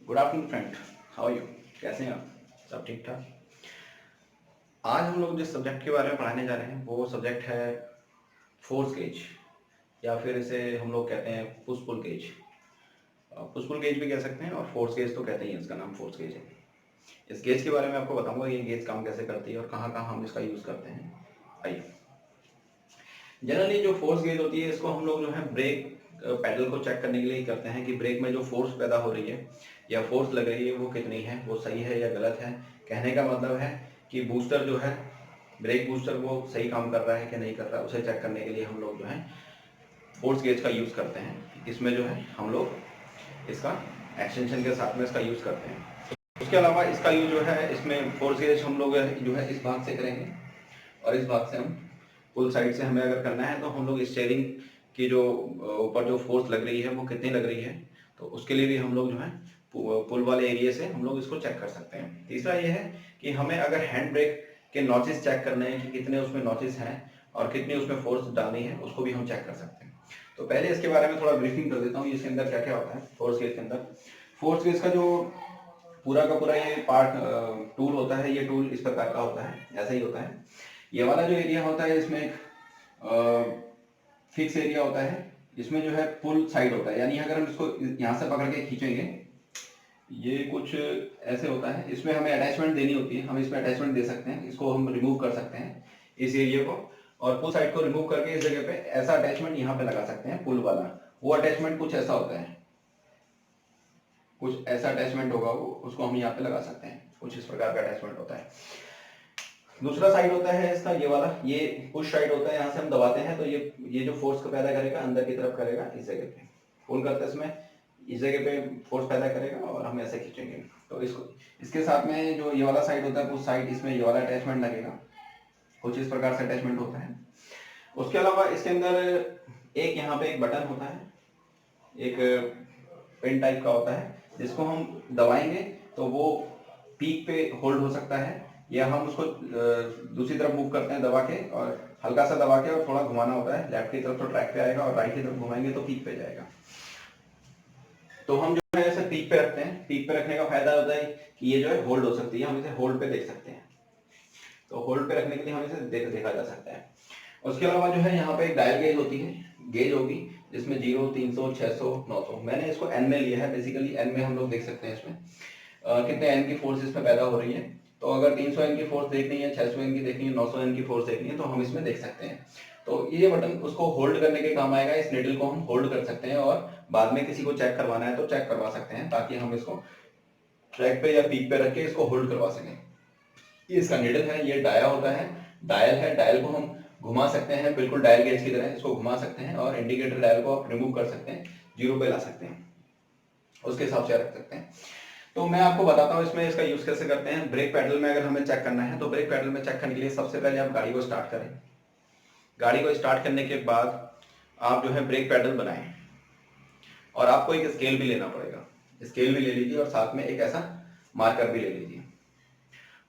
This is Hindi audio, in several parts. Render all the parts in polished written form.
Good afternoon friend, how are you? कैसे हैं आप? सब ठीक ठाक? आज हम लोग जिस सब्जेक्ट के बारे में पढ़ाने जा रहे हैं वो सब्जेक्ट है फोर्स गेज, या फिर इसे हम लोग कहते हैं push pull gauge. Push pull gauge भी कह सकते हैं और फोर्स गेज तो कहते ही हैं, इसका नाम फोर्स गेज है। इस गेज के बारे में आपको बताऊंगा ये गेज काम कैसे करती है और कहाँ कहाँ हम इसका यूज़ करते हैं। आइए, जनरली जो फोर्स गेज होती है इसको हम लोग जो है ब्रेक पैडल को चेक करने के लिए करते हैं कि ब्रेक में जो फोर्स पैदा हो रही है या फोर्स लग रही है वो कितनी है, वो सही है या गलत है। कहने का मतलब है कि बूस्टर जो है, ब्रेक बूस्टर, वो सही काम कर रहा है कि नहीं कर रहा है, उसे चेक करने के लिए हम लोग जो है फोर्स गेज का यूज़ करते हैं। इसमें जो है हम लोग इसका एक्सटेंशन के साथ में इसका यूज़ करते हैं। उसके अलावा इसका यूज जो है, इसमें फोर्स गेज हम लोग जो है इस भाग से करेंगे और इस भाग से हम पुल साइड से हमें अगर करना है तो हम लोग स्टीयरिंग की जो ऊपर जो फोर्स लग रही है वो कितनी लग रही है, तो उसके लिए भी हम लोग जो है पुल वाले एरिया से हम लोग इसको चेक कर सकते हैं। तीसरा ये है कि हमें अगर हैंड ब्रेक के नॉचेस चेक करने हैं कि कितने उसमें नॉचेस हैं और कितनी उसमें फोर्स डालनी है, उसको भी हम चेक कर सकते हैं। तो पहले इसके बारे में थोड़ा ब्रीफिंग कर देता हूँ, इसके अंदर क्या क्या होता है। फोर्स गेज के अंदर, फोर्स गेज का जो पूरा का पूरा ये पार्ट टूल होता है, ये टूल इस प्रकार का होता है, ऐसा ही होता है। ये वाला जो एरिया होता है इसमें एक फिक्स एरिया होता है, इसमें जो है पुल साइड होता है, यानी अगर हम इसको यहाँ से पकड़ के खींचेंगे, ये कुछ ऐसे होता है, इसमें हमें अटैचमेंट देनी होती है, हम इसमें अटैचमेंट दे सकते हैं, इसको हम रिमूव कर सकते हैं इस एरिया को, और पुल साइड को रिमूव करके इस जगह पे ऐसा अटैचमेंट यहाँ पे लगा सकते हैं पुल वाला। वो अटैचमेंट कुछ ऐसा होता है, कुछ ऐसा अटैचमेंट होगा वो, उसको हम यहाँ पे लगा सकते हैं, कुछ इस प्रकार का अटैचमेंट होता है। दूसरा साइड होता है इसका ये वाला, ये पुश साइड होता है, यहाँ से हम दबाते हैं तो ये जो फोर्स को पैदा करेगा अंदर की तरफ करेगा, इस जगह पे पुल करते हैं इसमें, इस जगह पे फोर्स पैदा करेगा और हम ऐसे खींचेंगे। तो इसको इसके साथ में जो ये वाला साइड होता है पुश साइड, इसमें ये वाला अटैचमेंट लगेगा, कुछ इस प्रकार से अटैचमेंट होता है। उसके अलावा इसके अंदर एक यहाँ पे एक बटन होता है, एक पेन टाइप का होता है, जिसको हम दबाएंगे तो वो पीक पे होल्ड हो सकता है, या हम उसको दूसरी तरफ मूव करते हैं दबा के, और हल्का सा दबा के और थोड़ा घुमाना होता है, लेफ्ट की तरफ तो ट्रैक पे आएगा और राइट की तरफ घुमाएंगे तो पीक पे जाएगा। तो हम जो है ऐसे पीक पे रखते हैं। पीक पे रखने का फायदा होता है कि ये जो है होल्ड हो सकती है, हम इसे होल्ड पे देख सकते हैं, तो होल्ड पे रखने के लिए हम इसे देखा जा सकता है। उसके अलावा जो है यहाँ पे एक डायल गेज होती है, गेज होगी जिसमें 0, 300, 600, 900, मैंने इसको एन में लिया है। बेसिकली एन में हम लोग देख सकते हैं इसमें कितने एन की फोर्स इसमें पैदा हो रही है। तो अगर 300 एन की फोर्स देखनी है, 600 एन की देखनी है, 900 एन की फोर्स देखनी है, तो हम इसमें देख सकते हैं। तो ये बटन उसको होल्ड करने के काम आएगा, इस निडल को हम होल्ड कर सकते हैं और बाद में किसी को चेक करवाना है तो चेक करवा सकते हैं, ताकि हम इसको ट्रैक पे या पीक पे रख के इसको होल्ड करवा सकें। ये इसका निडल है, ये डाया होता है, डायल है, डायल को हम घुमा सकते हैं, बिल्कुल डायल गेज की तरह इसको घुमा सकते हैं, और इंडिकेटर डायल को आप रिमूव कर सकते हैं, 0 पे ला सकते हैं, उसके हिसाब से रख सकते हैं। तो मैं आपको बताता हूँ इसमें इसका यूज कैसे करते हैं। ब्रेक पैडल में अगर हमें चेक करना है तो ब्रेक पैडल में चेक करने के लिए सबसे पहले आप गाड़ी को स्टार्ट करें। गाड़ी को स्टार्ट करने के बाद आप जो है ब्रेक पैडल बनाएं, और आपको एक स्केल भी लेना पड़ेगा, स्केल भी ले लीजिए और साथ में एक ऐसा मार्कर भी ले लीजिए,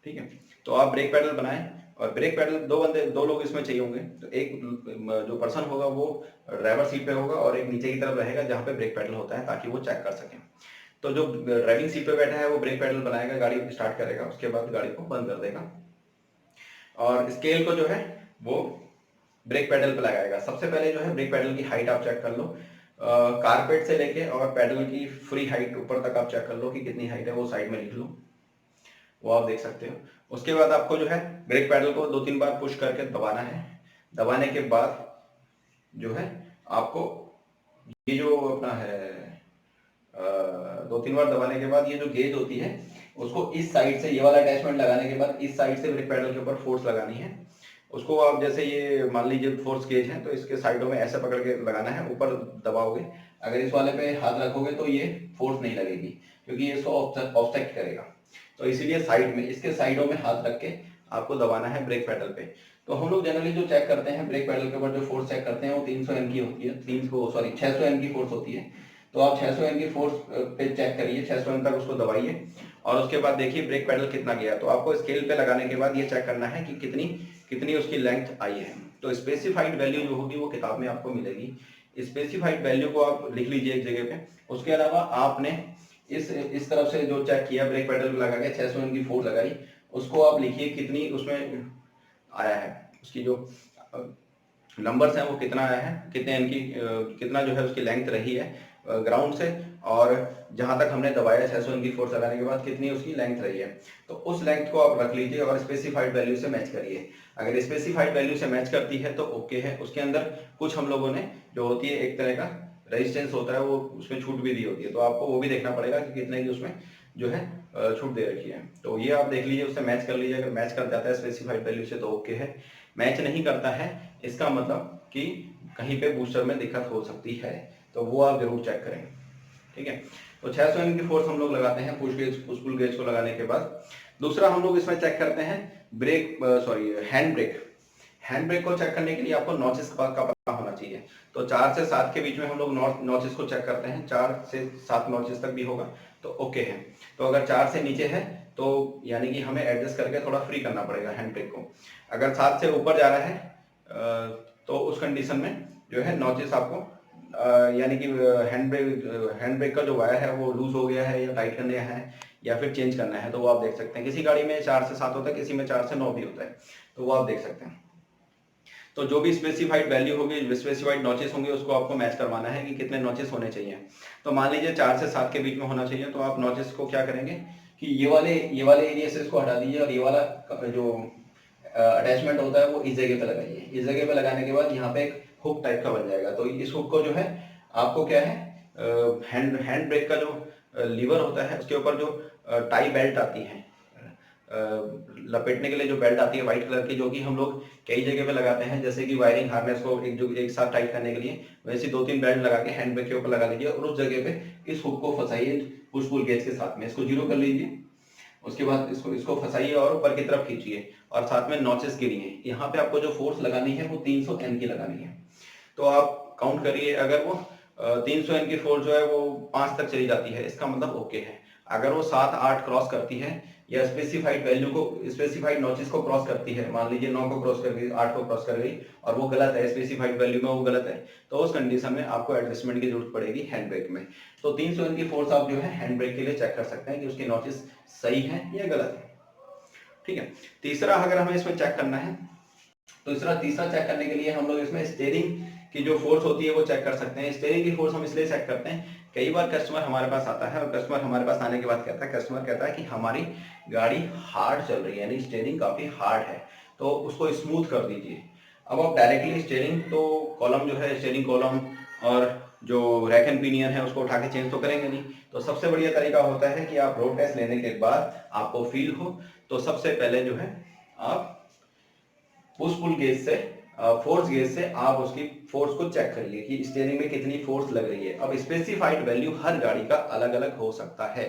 ठीक है। तो आप ब्रेक पैडल बनाएं, और ब्रेक पैडल दो लोग इसमें चाहिए होंगे। तो एक जो पर्सन होगा वो ड्राइवर सीट पे होगा और एक नीचे की तरफ रहेगा जहाँ पे ब्रेक पैडल होता है, ताकि वो चेक कर सके। तो जो ड्राइविंग सीट पे बैठा है वो ब्रेक पैडल बनाएगा, गाड़ी स्टार्ट करेगा, उसके बाद गाड़ी को बंद कर देगा, और स्केल को जो है वो ब्रेक पैडल पे लगाएगा। सबसे पहले जो है ब्रेक पैडल की हाइट आप चेक कर लो, कारपेट से लेके और पैडल की फ्री हाइट ऊपर तक आप चेक कर लो कि कितनी हाइट है, वो साइड में लिख लो, वो आप देख सकते हो। उसके बाद आपको जो है ब्रेक पैडल को 2-3 बार पुश करके दबाना है। दबाने के बाद जो है आपको ये जो अपना है 2-3 बार दबाने के बाद ये जो गेज होती है उसको इस साइड से, ये वाला अटैचमेंट लगाने के बाद इस साइड से ब्रेक पैडल के ऊपर फोर्स लगानी है। उसको आप जैसे ये मान लीजिए फोर्स गेज है तो इसके साइडों में ऐसे पकड़ के लगाना है, ऊपर दबाओगे, अगर इस वाले पे हाथ रखोगे तो ये फोर्स नहीं लगेगी, क्योंकि ये इसको ऑब्स्ट्रक्ट करेगा। तो इसीलिए साइड में, इसके साइडों में हाथ रख के आपको दबाना है ब्रेक पैडल पे। तो हम लोग जनरली जो चेक करते हैं ब्रेक पैडल के ऊपर जो फोर्स चेक करते हैं वो 300 एन की होती है, 600 एन की फोर्स होती है। तो आप 600 एन की फोर्स पे चेक करिए, 600 एन तक उसको दबाइए, और उसके बाद देखिए ब्रेक पैडल कितना गया। तो आपको स्केल पे लगाने के बाद ये चेक करना है कि कितनी कितनी उसकी लेंथ आई है। तो स्पेसिफाइड वैल्यू जो होगी वो किताब में आपको मिलेगी, स्पेसिफाइड वैल्यू को आप लिख लीजिए एक जगह पे। उसके अलावा आपने इस तरफ से जो चेक किया, ब्रेक पेडल लगा के 600 N की फोर्स लगाई, उसको आप लिखिए कितनी उसमें आया है, उसकी जो नंबर्स हैं वो कितना आया है, कितने एन की कितना जो है उसकी लेंथ रही है ग्राउंड से, और जहां तक हमने दबाया 600 N की फोर्स लगाने के बाद कितनी उसकी लेंथ रही है। तो उस लेंथ को आप रख लीजिए और स्पेसिफाइड वैल्यू से मैच करिए। अगर स्पेसिफाइड वैल्यू से मैच करती है तो ओके है। उसके अंदर कुछ हम लोगों ने जो होती है एक तरह का रेजिस्टेंस होता है, वो उसमें छूट भी दी होती है, तो आपको वो भी देखना पड़ेगा कि कितने की उसमें जो है छूट दे रखी है। तो ये आप देख लीजिए, उससे मैच कर लीजिए। अगर मैच कर जाता है स्पेसिफाइड वैल्यू से तो ओके है, मैच नहीं करता है इसका मतलब कि कहीं पे बूस्टर में दिक्कत हो सकती है, तो वो आप जरूर चेक करें। ठीक है, तो 600 N की फोर्स हम लोग लगाते हैं पुश पुल गेज को लगाने के बाद। दूसरा हम लोग इसमें चेक करते हैं हैंड ब्रेक। हैंड ब्रेक को चेक करने के लिए आपको नॉचेस का पता होना चाहिए। तो 4 से 7 के बीच में हम लोग नॉचेस को चेक करते हैं। 4 से 7 नॉचेस तक भी होगा तो ओके है। तो अगर 4 से नीचे है तो यानी कि हमें एडजस्ट करके थोड़ा फ्री करना पड़ेगा हैंड ब्रेक को। अगर 7 से ऊपर जा रहा है तो उस कंडीशन में जो है नॉचेस आपको यानी कि हैंड ब्रेक का जो वायर है वो लूज हो गया है या टाइट करना है या फिर चेंज करना है, तो वो आप देख सकते हैं। किसी गाड़ी में 4 से 7 होता है, किसी में 4 से 9 भी होता है, तो वो आप देख सकते हैं। तो जो भी स्पेसिफाइड वैल्यू होगी, स्पेसिफाइड नॉचेस होंगे, उसको आपको मैच करवाना है कि कितने नॉचेस होने चाहिए। तो मान लीजिए 4 से 7 के बीच में होना चाहिए, तो आप नॉचेस को क्या करेंगे कि ये वाले एरिया से इसको हटा दीजिए और ये वाला जो अटैचमेंट होता है वो इस जगह पे लगाइए। इस जगह पे लगाने के बाद यहाँ पे एक हुक टाइप का बन जाएगा। तो इस हुक को जो है आपको क्या है हैंड ब्रेक का जो लीवर होता है उसके ऊपर जो टाई बेल्ट आती है, लपेटने के लिए जो बेल्ट आती है व्हाइट कलर की, जो कि हम लोग कई जगह पे लगाते हैं, जैसे कि वायरिंग हार्नेस को एक साथ टाइट करने के लिए, वैसे 2-3 बेल्ट लगा के हैंड ब्रेक के ऊपर लगा लीजिए और उस जगह पे इस हुक को फंसाइए पुश पुल गेज के साथ में। इसको जीरो कर लीजिए, उसके बाद इसको फंसाइए और ऊपर की तरफ खींचिए और साथ में नॉचेस गिनिए। यहाँ पे आपको जो फोर्स लगानी है वो 300 N की लगानी है। तो आप काउंट करिए, अगर वो 300 N की फोर्स जो है वो 5 तक चली जाती है, इसका मतलब ओके है। अगर वो 7-8 क्रॉस करती है या स्पेसिफाइड वैल्यू को, स्पेसिफाइड नॉचेस को क्रॉस करती है, मान लीजिए 9 को क्रॉस कर गई, 8 को क्रॉस कर गई और वो गलत है, स्पेसिफाइड वैल्यू में वो गलत है, तो उस कंडीशन में आपको एडजस्टमेंट की जरूरत पड़ेगी हैंड ब्रेक में। तो 300 N की फोर्स आप जो है हैंड ब्रेक के लिए चेक कर सकते हैं कि उसके नॉचेस सही है या गलत है। ठीक है, तीसरा अगर हमें इसमें चेक करना है तो तीसरा चेक करने के लिए हम लोग इसमें स्टीयरिंग की जो फोर्स होती है वो चेक कर सकते हैं। स्टीयरिंग की फोर्स हम इसलिए चेक करते हैं, कई बार कस्टमर हमारे पास आता है और कस्टमर हमारे पास आने के बाद कस्टमर कहता है कि हमारी गाड़ी हार्ड चल रही है, यानी स्टीयरिंग काफी हार्ड है, तो उसको स्मूथ कर दीजिए। अब आप डायरेक्टली स्टीयरिंग तो कॉलम जो है, स्टीयरिंग कॉलम और जो रैक एंड पिनियन है उसको उठा के चेंज तो करेंगे नहीं। तो सबसे बढ़िया तरीका होता है कि आप रोड टेस्ट लेने के बाद आपको फील हो तो सबसे पहले जो है आप पुश पुल गेज से, फोर्स गेज से आप उसकी फोर्स को चेक करिए कि स्टीयरिंग में कितनी फोर्स लग रही है। अब स्पेसिफाइड वैल्यू हर गाड़ी का अलग अलग हो सकता है,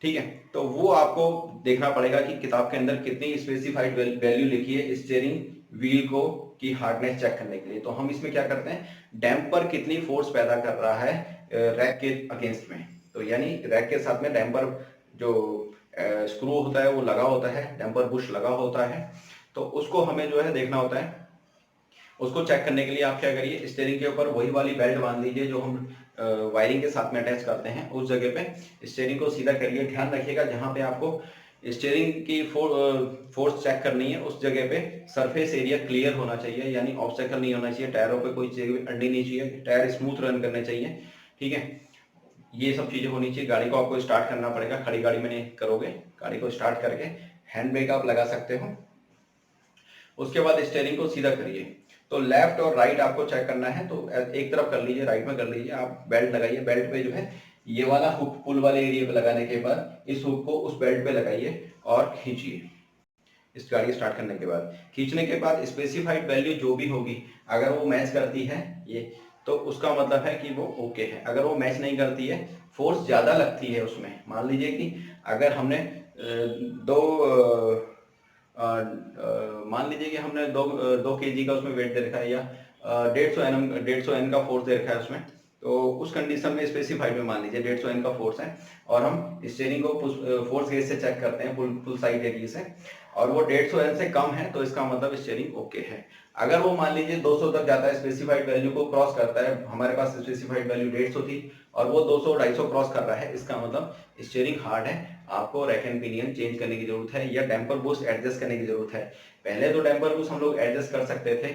ठीक है, तो वो आपको देखना पड़ेगा कि किताब के अंदर कितनी स्पेसिफाइड वैल्यू लिखी है स्टीयरिंग व्हील को की हार्डनेस चेक करने के लिए। तो हम इसमें क्या करते हैं, डैम्पर कितनी फोर्स पैदा कर रहा है रैक के अगेंस्ट में। तो यानी रैक के साथ में डैम्पर जो स्क्रू होता है वो लगा होता है, डैम्पर बुश लगा होता है, तो उसको हमें जो है देखना होता है। उसको चेक करने के लिए आप क्या करिए, स्टीयरिंग के ऊपर वही वाली बेल्ट बांध लीजिए जो हम वायरिंग के साथ में अटैच करते हैं, उस जगह पे स्टीयरिंग को सीधा करिए। ध्यान रखिएगा जहां पे आपको स्टीयरिंग की फोर्स चेक करनी है उस जगह पे सरफेस एरिया क्लियर होना चाहिए, यानी ऑब्स्टेकल नहीं होना चाहिए, टायरों पे कोई चीज अड़नी नहीं चाहिए, टायर स्मूथ रन करने चाहिए। ठीक है, ये सब चीजें होनी चाहिए। गाड़ी को आपको स्टार्ट करना पड़ेगा, खड़ी गाड़ी में नहीं करोगे, गाड़ी को स्टार्ट करके हैंड ब्रेक आप लगा सकते हो। उसके बाद स्टीयरिंग को सीधा करिए। तो लेफ्ट और राइट आपको चेक करना है, तो एक तरफ कर लीजिए, राइट में कर लीजिए। आप बेल्ट लगाइए, बेल्ट पे जो है ये वाला हुक पुल वाले एरिया पे लगाने के बाद इस हुक को उस बेल्ट पे लगाइए और खींचिए। इस गाड़ी स्टार्ट करने के बाद, खींचने के बाद स्पेसिफाइड वैल्यू जो भी होगी अगर वो मैच करती है ये, तो उसका मतलब है कि वो ओके है। अगर वो मैच नहीं करती है, फोर्स ज्यादा लगती है उसमें, मान लीजिए कि अगर हमने मान लीजिए कि हमने 2 kg का उसमें वेट दे रखा है या 150 N का फोर्स दे रखा है उसमें, तो उस कंडीशन में स्पेसिफाइड में मान लीजिए 150 N का फोर्स है और हम स्टीयरिंग को फोर्स गेज से चेक करते हैं फुल साइड एरिया से, और वो 150 N से कम है तो इसका मतलब स्टीयरिंग ओके है। अगर वो मान लीजिए 200 तक जाता है, स्पेसिफाइड वैल्यू को क्रॉस करता है, हमारे पास स्पेसिफाइड वैल्यू 150 थी और वो 200-250 क्रॉस कर रहा है, इसका मतलब स्टीयरिंग हार्ड है, आपको रैक एंड पिनियन चेंज करने की जरूरत है या डैम्पर बूस्ट एडजस्ट करने की जरूरत है। पहले तो डैम्पर बूस्ट हम लोग एडजस्ट कर सकते थे,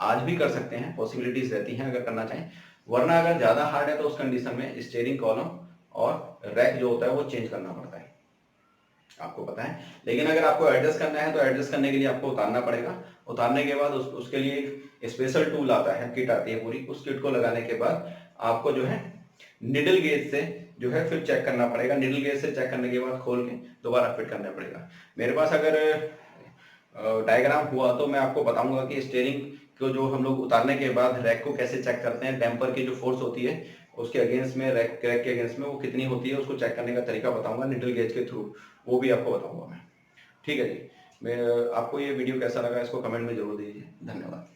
आज भी कर सकते हैं, पॉसिबिलिटीज रहती हैं अगर करना चाहें। वरना अगर ज्यादा हार्ड है तो उस कंडीशन में स्टीयरिंग कॉलम और रैक जो होता है वो चेंज करना पड़ता है, आपको पता है। लेकिन अगर आपको एडजस्ट करना है तो एडजस्ट करने के लिए आपको उतारना पड़ेगा। उतारने के बाद उसके लिए एक स्पेशल टूल आता है, किट आती है पूरी, उस किट को लगाने के बाद आपको जो है निडल गेज से जो है फिर चेक करना पड़ेगा। निडल गेज से चेक करने के बाद खोल के दोबारा फिट करना पड़ेगा। मेरे पास अगर डायग्राम हुआ तो मैं आपको बताऊंगा कि स्टीयरिंग को जो हम लोग उतारने के बाद रैक को कैसे चेक करते हैं, डैम्पर की जो फोर्स होती है उसके अगेंस्ट में, रैक के अगेंस्ट में वो कितनी होती है, उसको चेक करने का तरीका बताऊंगा निडल गेज के थ्रू, वो भी आपको बताऊंगा मैं। ठीक है जी, मैं आपको ये वीडियो कैसा लगा इसको कमेंट में जरूर दीजिए। धन्यवाद।